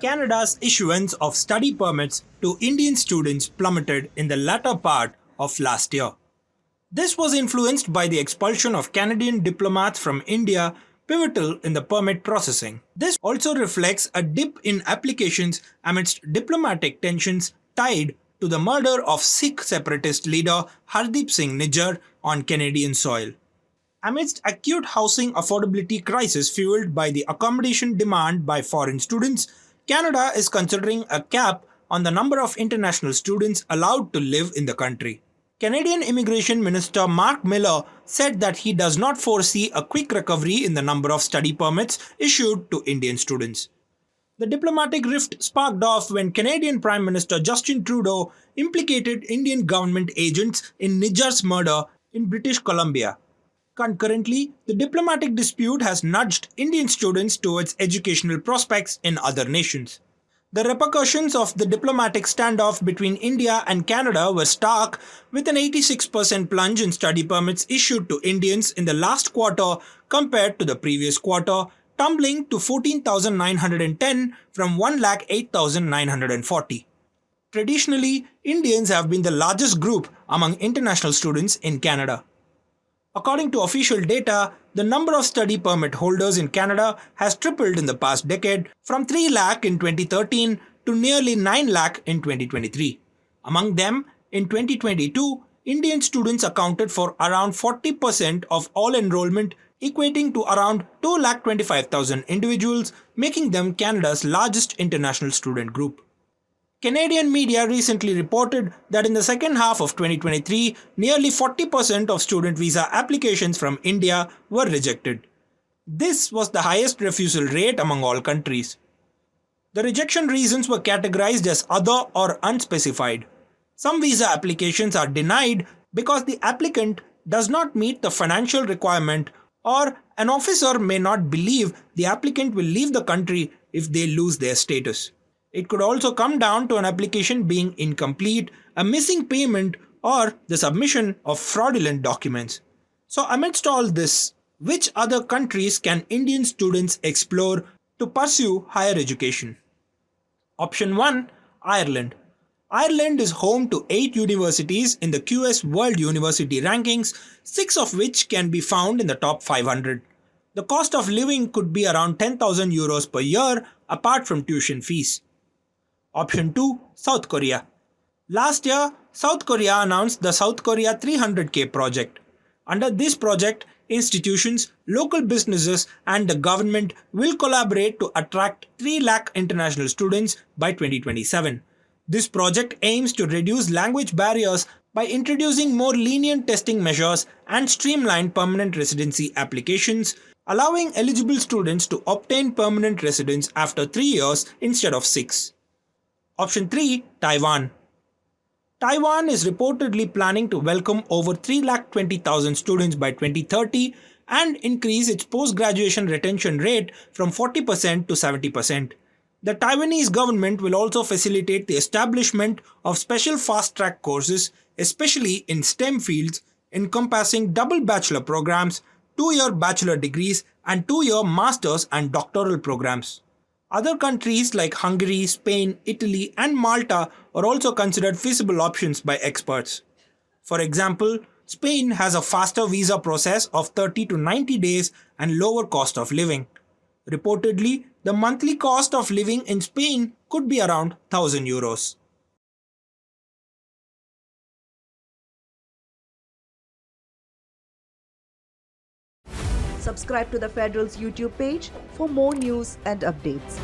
Canada's issuance of study permits to Indian students plummeted in the latter part of last year. This was influenced by the expulsion of Canadian diplomats from India, pivotal in the permit processing. This also reflects a dip in applications amidst diplomatic tensions tied to the murder of Sikh separatist leader Hardeep Singh Nijjar on Canadian soil. Amidst acute housing affordability crisis fueled by the accommodation demand by foreign students, Canada is considering a cap on the number of international students allowed to live in the country. Canadian Immigration Minister Mark Miller said that he does not foresee a quick recovery in the number of study permits issued to Indian students. The diplomatic rift sparked off when Canadian Prime Minister Justin Trudeau implicated Indian government agents in Nijjar's murder in British Columbia. Concurrently, the diplomatic dispute has nudged Indian students towards educational prospects in other nations. The repercussions of the diplomatic standoff between India and Canada were stark, with an 86% plunge in study permits issued to Indians in the last quarter compared to the previous quarter, tumbling to 14,910 from 1,08,940. Traditionally, Indians have been the largest group among international students in Canada. According to official data, the number of study permit holders in Canada has tripled in the past decade, from 3 lakh in 2013 to nearly 9 lakh in 2023. Among them, in 2022, Indian students accounted for around 40% of all enrollment, equating to around 2,25,000 individuals, making them Canada's largest international student group. Canadian media recently reported that in the second half of 2023, nearly 40% of student visa applications from India were rejected. This was the highest refusal rate among all countries. The rejection reasons were categorized as other or unspecified. Some visa applications are denied because the applicant does not meet the financial requirement, or an officer may not believe the applicant will leave the country if they lose their status. It could also come down to an application being incomplete, a missing payment, or the submission of fraudulent documents. So amidst all this, which other countries can Indian students explore to pursue higher education? Option 1. Ireland. Ireland is home to 8 universities in the QS World University Rankings, 6 of which can be found in the top 500. The cost of living could be around 10,000 euros per year apart from tuition fees. Option 2. South Korea. Last year, South Korea announced the South Korea 300K project. Under this project, institutions, local businesses and the government will collaborate to attract 3 lakh international students by 2027. This project aims to reduce language barriers by introducing more lenient testing measures and streamline permanent residency applications, allowing eligible students to obtain permanent residence after 3 years instead of 6. Option 3. Taiwan. Taiwan is reportedly planning to welcome over 3,20,000 students by 2030 and increase its post-graduation retention rate from 40% to 70%. The Taiwanese government will also facilitate the establishment of special fast-track courses, especially in STEM fields, encompassing double bachelor programs, 2-year bachelor degrees, and 2-year master's and doctoral programs. Other countries like Hungary, Spain, Italy, and Malta are also considered feasible options by experts. For example, Spain has a faster visa process of 30 to 90 days and lower cost of living. Reportedly, the monthly cost of living in Spain could be around 1,000 euros. Subscribe to the Federal's YouTube page for more news and updates.